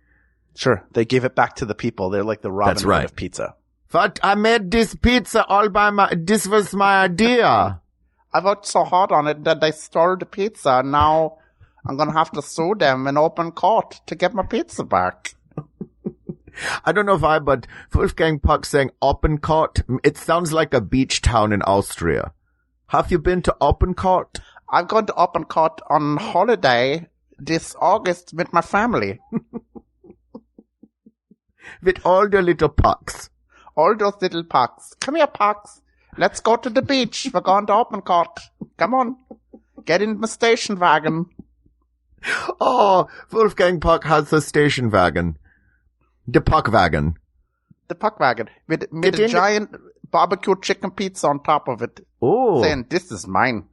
Sure. They gave it back to the people. They're like the Robin That's Hood right. of pizza. But I made this pizza all by this was my idea. I worked so hard on it that they stole the pizza. Now I'm going to have to sue them in open court to get my pizza back. I don't know why, but Wolfgang Puck saying Oppenkot, it sounds like a beach town in Austria. Have you been to Oppenkot? I'm going to Oppenkot on holiday this August with my family. With all the little pucks. All those little pucks. Come here, pucks. Let's go to the beach. We're going to Oppenkot. Come on. Get in the station wagon. Oh, Wolfgang Puck has a station wagon. The Puck wagon. The puck wagon. With a giant barbecue chicken pizza on top of it. Oh. Saying, this is mine.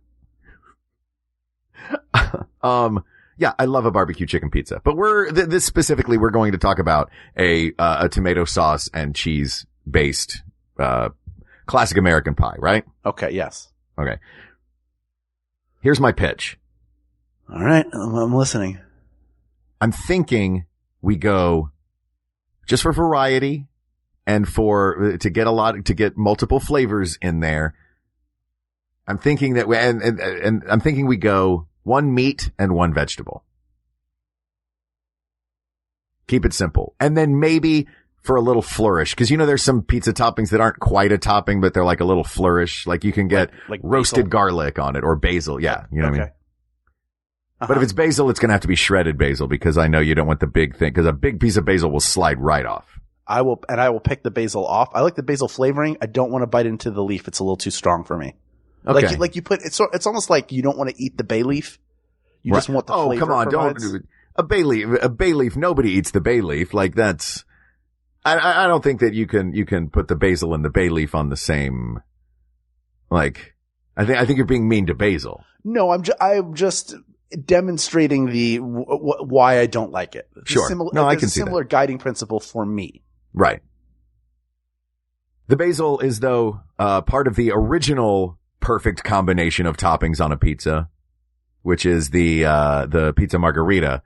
Yeah, I love a barbecue chicken pizza, but this specifically, we're going to talk about a tomato sauce and cheese based, classic American pie, right? Okay, yes. Okay. Here's my pitch. All right, I'm listening. I'm thinking we go just for variety and to get multiple flavors in there. I'm thinking that and I'm thinking we go one meat and one vegetable. Keep it simple. And then maybe for a little flourish, because there's some pizza toppings that aren't quite a topping, but they're like a little flourish. Like you can get like roasted basil? garlic on it or basil. Yeah. You know what I mean? Uh-huh. But if it's basil, it's going to have to be shredded basil because I know you don't want the big thing because a big piece of basil will slide right off. I will pick the basil off. I like the basil flavoring. I don't want to bite into the leaf. It's a little too strong for me. Okay. Like you put, it's almost like you don't want to eat the bay leaf. You just want the flavor. Oh, come on. provides. A bay leaf. Nobody eats the bay leaf. Like that's, I don't think that you can put the basil and the bay leaf on the same, like, I think you're being mean to basil. No, I'm just demonstrating why I don't like it. Sure. I can see that. Similar guiding principle for me. Right. The basil is though, part of the original perfect combination of toppings on a pizza, which is the pizza margherita,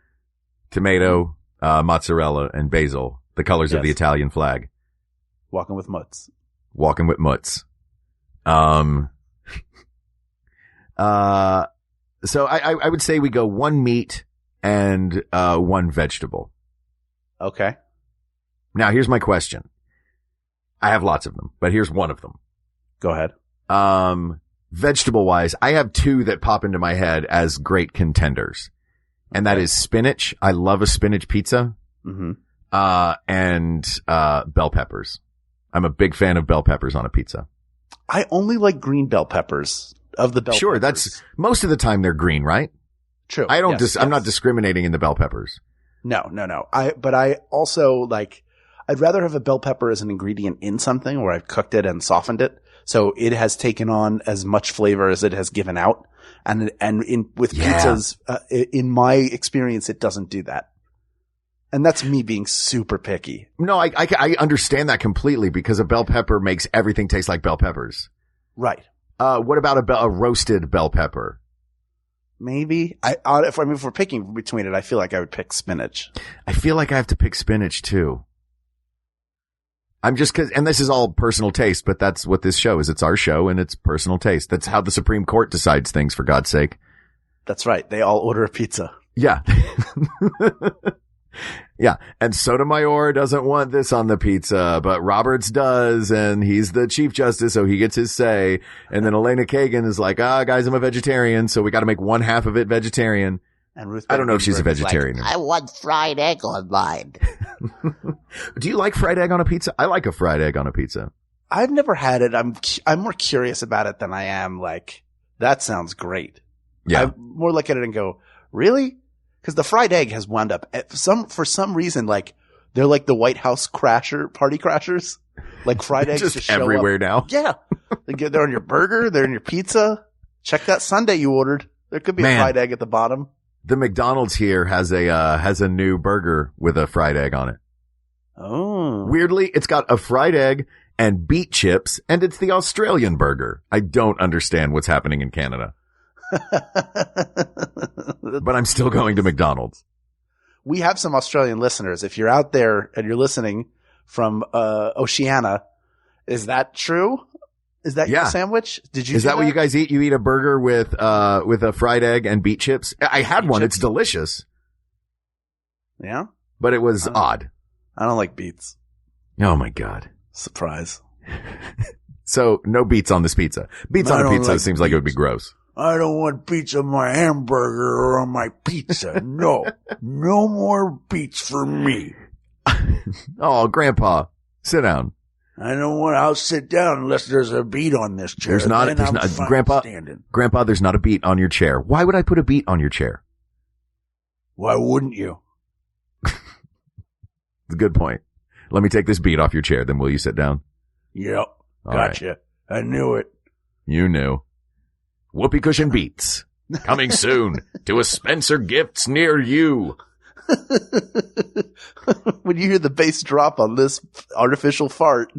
tomato, mozzarella, and basil, the colors of the Italian flag. Walking with mutts. So I would say we go one meat and, one vegetable. Okay. Now here's my question. I have lots of them, but here's one of them. Go ahead. Vegetable wise, I have two that pop into my head as great contenders. And that is spinach. I love a spinach pizza. Mm-hmm. And bell peppers. I'm a big fan of bell peppers on a pizza. I only like green bell peppers of the bell peppers. Sure, that's most of the time they're green, right? True. I don't I'm not discriminating in the bell peppers. No. But I also I'd rather have a bell pepper as an ingredient in something where I've cooked it and softened it. So it has taken on as much flavor as it has given out. And with pizzas, in my experience, it doesn't do that. And that's me being super picky. No, I understand that completely because a bell pepper makes everything taste like bell peppers. Right. What about a roasted bell pepper? Maybe. If we're picking between it, I feel like I would pick spinach. I feel like I have to pick spinach too. And this is all personal taste, but that's what this show is. It's our show and it's personal taste. That's how the Supreme Court decides things, for God's sake. That's right. They all order a pizza. Yeah. Yeah. And Sotomayor doesn't want this on the pizza, but Roberts does. And he's the Chief Justice, so he gets his say. And then Elena Kagan is like, guys, I'm a vegetarian, so we got to make one half of it vegetarian. And Ruth I don't know if she's a vegetarian. I want fried egg on mine. Do you like fried egg on a pizza? I like a fried egg on a pizza. I've never had it. I'm more curious about it than I am like, that sounds great. Yeah. I more look at it and go, really? Because the fried egg has wound up for some reason, like they're like the White House party crashers. Like fried eggs just everywhere now. Yeah. They're on your burger. They're in your pizza. Check that sundae you ordered. There could be a fried egg at the bottom. The McDonald's here has a new burger with a fried egg on it. Oh. Weirdly, it's got a fried egg and beet chips, and it's the Australian burger. I don't understand what's happening in Canada. But I'm still going to McDonald's. We have some Australian listeners. If you're out there and you're listening from Oceania, is that true? Is that your sandwich? Is that what you guys eat? You eat a burger with a fried egg and beet chips? I had one. It's delicious. Yeah? But it was odd. I don't like beets. Oh my God. Surprise. So no beets on this pizza. Beets on a pizza seems like it would be gross. I don't want beets on my hamburger or on my pizza. No. No more beets for me. Oh, Grandpa, sit down. I'll sit down unless there's a beet on this chair. There's not, Grandpa, there's not a beet on your chair. Why would I put a beet on your chair? Why wouldn't you? It's a good point. Let me take this beet off your chair, then will you sit down? Yep. All Gotcha. Right. I knew it. You knew. Whoopee cushion beets. Coming soon to a Spencer Gifts near you. When you hear the bass drop on this artificial fart,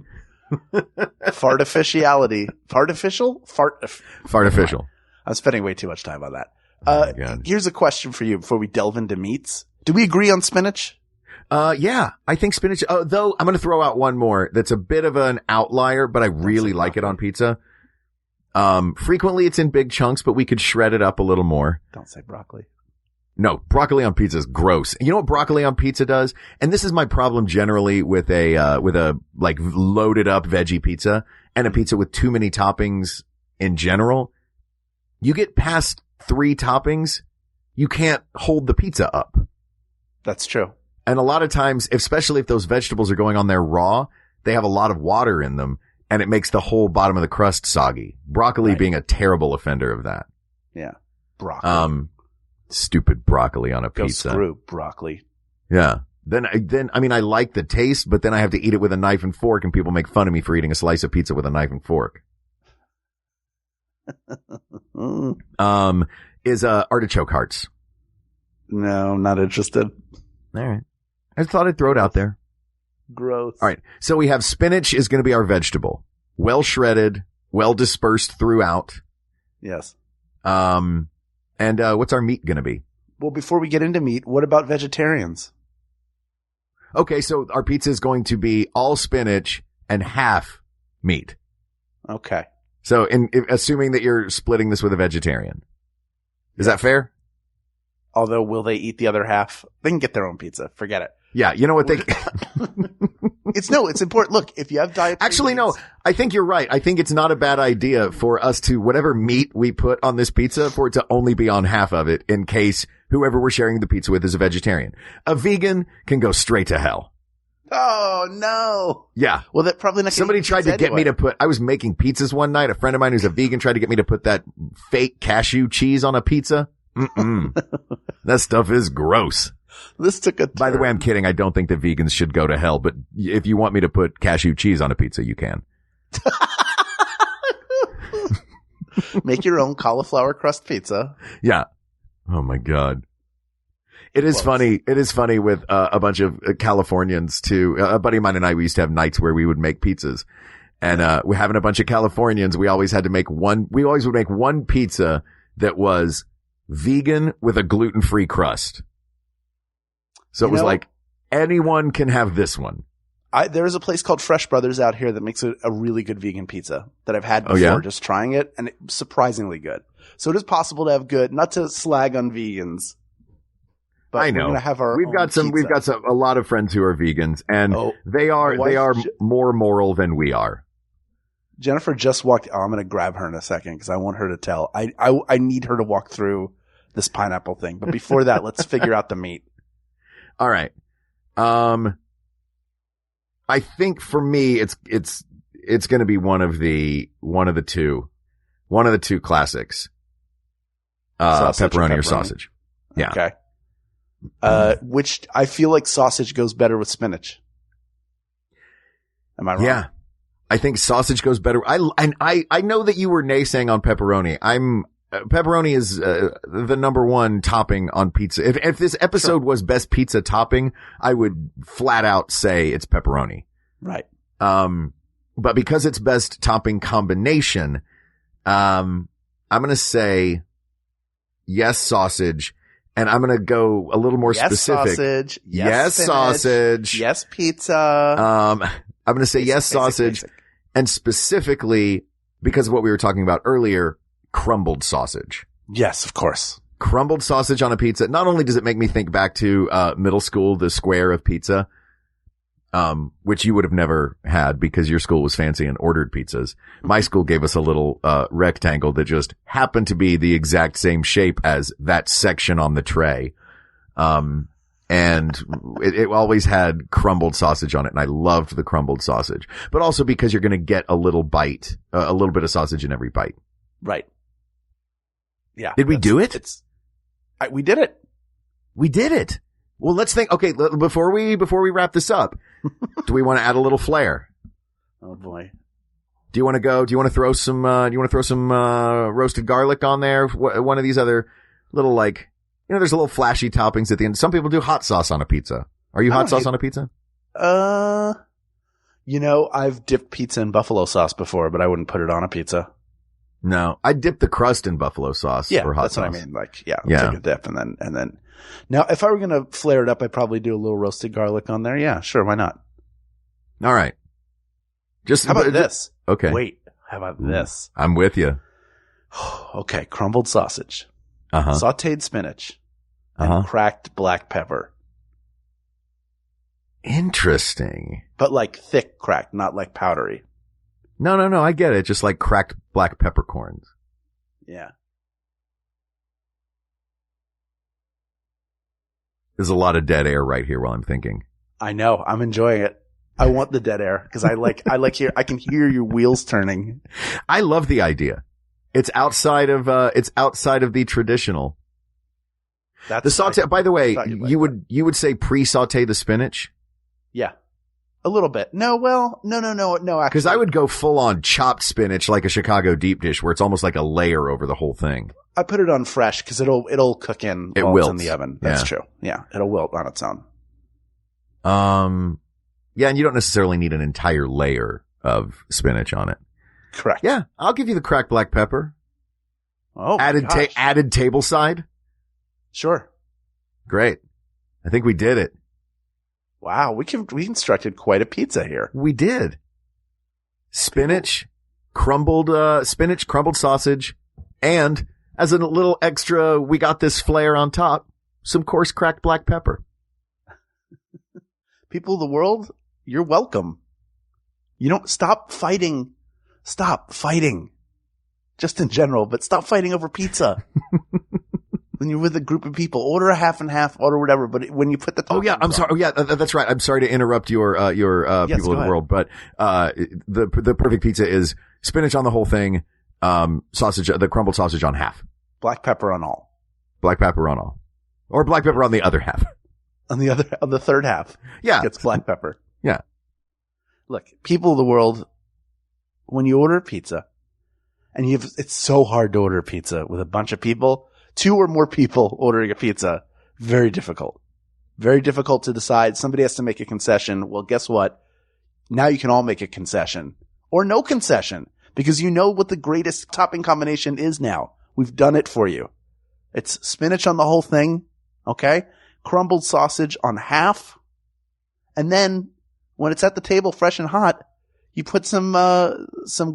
fartificiality, fartificial. I'm spending way too much time on that. Here's a question for you before we delve into meats. Do we agree on spinach? Yeah, I think spinach, though I'm going to throw out one more that's a bit of an outlier, but I really like it on pizza. Frequently it's in big chunks, but we could shred it up a little more. Don't say broccoli. No, broccoli on pizza is gross. You know what broccoli on pizza does? And this is my problem generally with a like loaded up veggie pizza and a pizza with too many toppings in general. You get past 3 toppings, you can't hold the pizza up. That's true. And a lot of times, especially if those vegetables are going on there raw, they have a lot of water in them and it makes the whole bottom of the crust soggy. Broccoli being a terrible offender of that. Yeah. Broccoli. Stupid broccoli on a pizza. Go screw broccoli. Yeah. Then I like the taste, but then I have to eat it with a knife and fork and people make fun of me for eating a slice of pizza with a knife and fork. Is artichoke hearts. No, not interested. All right. I thought I'd throw it out there. Gross. All right. So we have spinach is going to be our vegetable. Well shredded, well dispersed throughout. Yes. And what's our meat going to be? Well, before we get into meat, what about vegetarians? Okay. So our pizza is going to be all spinach and half meat. Okay. So assuming that you're splitting this with a vegetarian. Is that fair? Although, will they eat the other half? They can get their own pizza. Forget it. Yeah, you know what they... It's important. Look, if you have dietary Actually, no, I think you're right. I think it's not a bad idea for us to, whatever meat we put on this pizza, for it to only be on half of it in case whoever we're sharing the pizza with is a vegetarian. A vegan can go straight to hell. Oh, no. Yeah. Well, that probably not. Somebody tried to get me to put, I was making pizzas one night. A friend of mine who's a vegan tried to get me to put that fake cashew cheese on a pizza. That stuff is gross. This took a turn. By the way, I'm kidding. I don't think that vegans should go to hell, but if you want me to put cashew cheese on a pizza, you can. Make your own cauliflower crust pizza. Yeah. Oh my God. It is funny. It is funny with a bunch of Californians too. A buddy of mine and I, we used to have nights where we would make pizzas, and we're having a bunch of Californians. We always would make one pizza that was vegan with a gluten-free crust. So it was like, anyone can have this one. There's a place called Fresh Brothers out here that makes a really good vegan pizza that I've had before, just trying it, and it's surprisingly good. So it is possible to have good, not to slag on vegans. But I know. We're gonna have our we've got a lot of friends who are vegans, and they are more moral than we are. Jennifer just walked. I'm going to grab her in a second because I want her to tell. I need her to walk through this pineapple thing. But before that, let's figure out the meat. All right. I think for me, it's going to be one of the two classics. Pepperoni or sausage. Yeah. Okay. Which I feel like sausage goes better with spinach. Am I wrong? Yeah. I think sausage goes better. I know that you were naysaying on pepperoni. Pepperoni is the number one topping on pizza. If this episode was best pizza topping, I would flat out say it's pepperoni. Right. But because it's best topping combination, I'm going to say yes, sausage. And I'm going to go a little more specific. Sausage. Yes, spinach, sausage. Yes, pizza. I'm going to say yes, sausage. Basic. And specifically, because of what we were talking about earlier, crumbled sausage. Yes, of course. Crumbled sausage on a pizza. Not only does it make me think back to middle school, the square of pizza, which you would have never had because your school was fancy and ordered pizzas. My school gave us a little rectangle that just happened to be the exact same shape as that section on the tray. And it always had crumbled sausage on it, and I loved the crumbled sausage. But also because you're going to get a little bite, a little bit of sausage in every bite. Right. Yeah. Did we do it? We did it. We did it. Well, let's think. Okay, before we wrap this up, do we want to add a little flair? Oh boy. Do you want to throw some roasted garlic on there? One of these other little there's a little flashy toppings at the end. Some people do hot sauce on a pizza. Are you hot sauce on a pizza? I've dipped pizza in buffalo sauce before, but I wouldn't put it on a pizza. No, I dip the crust in buffalo sauce for hot that's sauce. What I mean. Take a dip and then. Now, if I were going to flare it up, I'd probably do a little roasted garlic on there. Yeah, sure. Why not? All right. How about this? Okay. Wait, how about this? I'm with you. Okay. Crumbled sausage. Sauteed spinach. And cracked black pepper. Interesting. But thick cracked, not powdery. No. I get it. Just like cracked black peppercorns. Yeah. There's a lot of dead air right here while I'm thinking. I know. I'm enjoying it. I want the dead air because I can hear your wheels turning. I love the idea. It's outside of the traditional. That's the saute. By the way, you would say pre-saute the spinach? Yeah. A little bit. No, actually. Because I would go full on chopped spinach like a Chicago deep dish where it's almost like a layer over the whole thing. I put it on fresh because it'll cook in while it's in the oven. That's true. Yeah. It'll wilt on its own. Yeah, and you don't necessarily need an entire layer of spinach on it. Correct. Yeah. I'll give you the cracked black pepper. Oh, added table side. Sure. Great. I think we did it. Wow, we constructed quite a pizza here. We did. Spinach, crumbled sausage, and as a little extra, we got this flair on top, some coarse cracked black pepper. People of the world, you're welcome. You don't stop fighting. Stop fighting. Just in general, but stop fighting over pizza. When you're with a group of people, order a half and half, order whatever. But when you put the I'm sorry. Oh yeah, that's right. I'm sorry to interrupt your people of the world, but the perfect pizza is spinach on the whole thing, sausage, the crumbled sausage on half, black pepper on all, or black pepper on the other half. On the third half, gets black pepper. Yeah. Look, people of the world, when you order pizza, and it's so hard to order pizza with a bunch of people. 2 or more people ordering a pizza, very difficult. Very difficult to decide. Somebody has to make a concession. Well, guess what? Now you can all make a concession. Or no concession. Because you know what the greatest topping combination is now. We've done it for you. It's spinach on the whole thing. Okay. Crumbled sausage on half. And then when it's at the table fresh and hot, you put some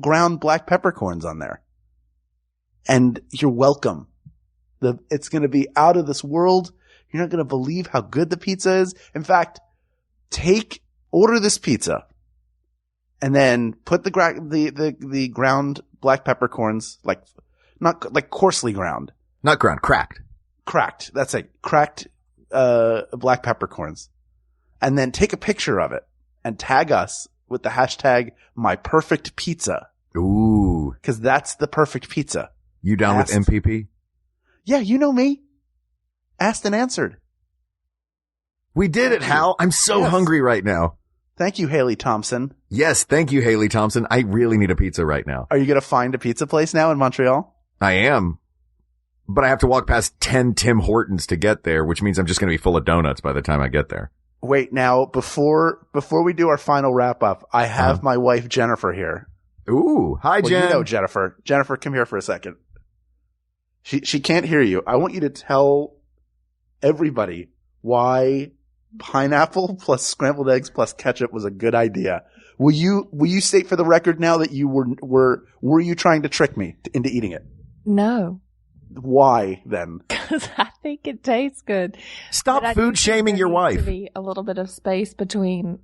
ground black peppercorns on there. And you're welcome. It's going to be out of this world. You're not going to believe how good the pizza is. In fact, order this pizza and then put the ground black peppercorns, not like coarsely ground. Not ground, cracked. Cracked. That's it. Cracked, black peppercorns. And then take a picture of it and tag us with the hashtag #myperfectpizza. Ooh. Cause that's the perfect pizza. You down with MPP? Yeah, you know me. Asked and answered. We did it, Hal. I'm so hungry right now. Thank you, Haley Thompson. Yes, thank you, Haley Thompson. I really need a pizza right now. Are you going to find a pizza place now in Montreal? I am. But I have to walk past 10 Tim Hortons to get there, which means I'm just going to be full of donuts by the time I get there. Wait, now, before we do our final wrap-up, I have my wife, Jennifer, here. Ooh. Hi, Jen. You know Jennifer. Jennifer, come here for a second. She can't hear you. I want you to tell everybody why pineapple plus scrambled eggs plus ketchup was a good idea. Will you state for the record now that you were you trying to trick me into eating it? No. Why then? Because I think it tastes good. Stop food shaming your wife. There needs to be a little bit of space between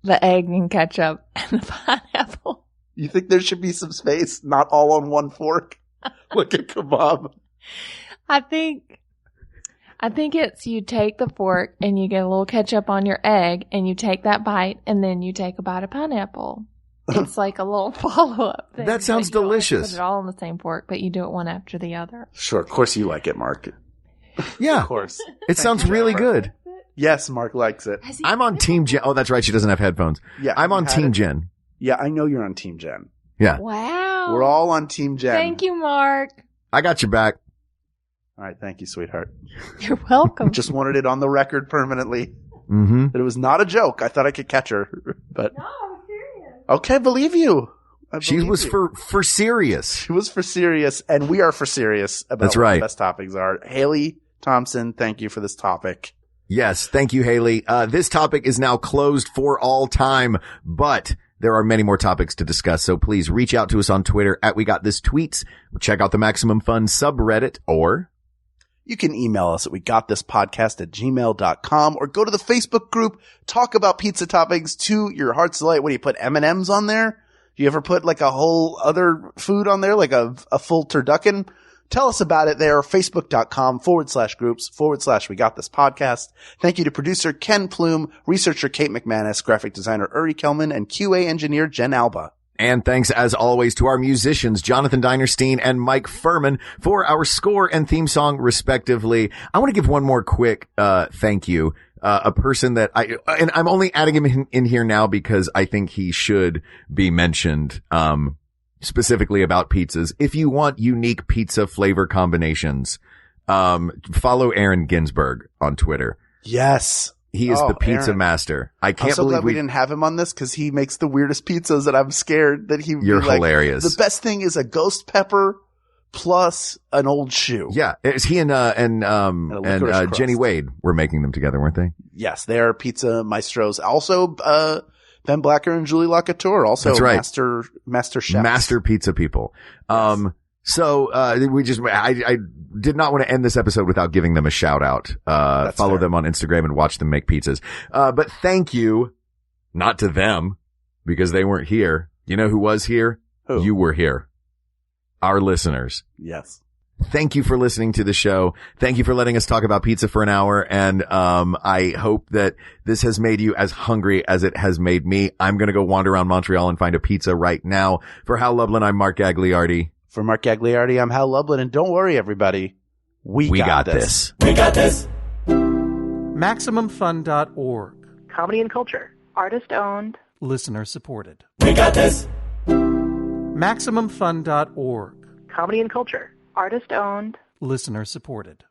the egg and ketchup and the pineapple. You think there should be some space, not all on one fork? Like a kebab. I think it's you take the fork and you get a little ketchup on your egg and you take that bite and then you take a bite of pineapple. It's like a little follow-up thing. That sounds delicious. Put it all on the same fork, but you do it one after the other. Sure, of course you like it, Mark. Yeah. Of course. It sounds really good. Yes, Mark likes it. I'm on Team Jen. Oh, that's right. She doesn't have headphones. Yeah. I'm on Team Jen. Yeah, I know you're on Team Jen. Yeah. Wow. We're all on Team Jen. Thank you, Mark. I got your back. All right. Thank you, sweetheart. You're welcome. Just wanted it on the record permanently. Mm-hmm. That it was not a joke. I thought I could catch her, but. No, I'm serious. Okay, believe you. She was for serious. She was for serious, and we are for serious about That's what right. the best toppings are. Haley Thompson, thank you for this topic. Yes, thank you, Haley. This topic is now closed for all time, but there are many more topics to discuss, so please reach out to us on Twitter at WeGotThisTweets, check out the Maximum Fun subreddit, or you can email us at wegotThisPodcast@gmail.com or go to the Facebook group, talk about pizza toppings to your heart's delight. What do you put, M&Ms on there? Do you ever put like a whole other food on there, like a full turducken? Tell us about it there, facebook.com/groups/WeGotThisPodcast. Thank you to producer Ken Plume, researcher Kate McManus, graphic designer Uri Kelman, and QA engineer Jen Alba. And thanks as always to our musicians, Jonathan Dinerstein and Mike Furman, for our score and theme song respectively. I want to give one more quick thank you. A person that and I'm only adding him in here now because I think he should be mentioned, specifically about pizzas. If you want unique pizza flavor combinations, follow Aaron Ginsberg on Twitter. Yes. He is the pizza Aaron. Master. I can't I'm so believe glad we didn't have him on this because he makes the weirdest pizzas that I'm scared that he would You're be like, hilarious. The best thing is a ghost pepper plus an old shoe. Yeah. It's he and Jenny Wade were making them together, weren't they? Yes. They are pizza maestros. Also, Ben Blacker and Julie Lacouture, also That's right. master chefs. Master pizza people. Yes. I did not want to end this episode without giving them a shout out. Follow fair. them on Instagram and watch them make pizzas. But thank you, not to them, because they weren't here. You know who was here? Who? You were here. Our listeners. Yes. Thank you for listening to the show. Thank you for letting us talk about pizza for an hour. And, I hope that this has made you as hungry as it has made me. I'm going to go wander around Montreal and find a pizza right now. For Hal Lublin, I'm Mark Gagliardi. For Mark Gagliardi, I'm Hal Lublin. And don't worry, everybody. We got this. We got this. MaximumFun.org. Comedy and culture. Artist owned. Listener supported. We got this. MaximumFun.org. Comedy and culture. Artist owned. Listener supported.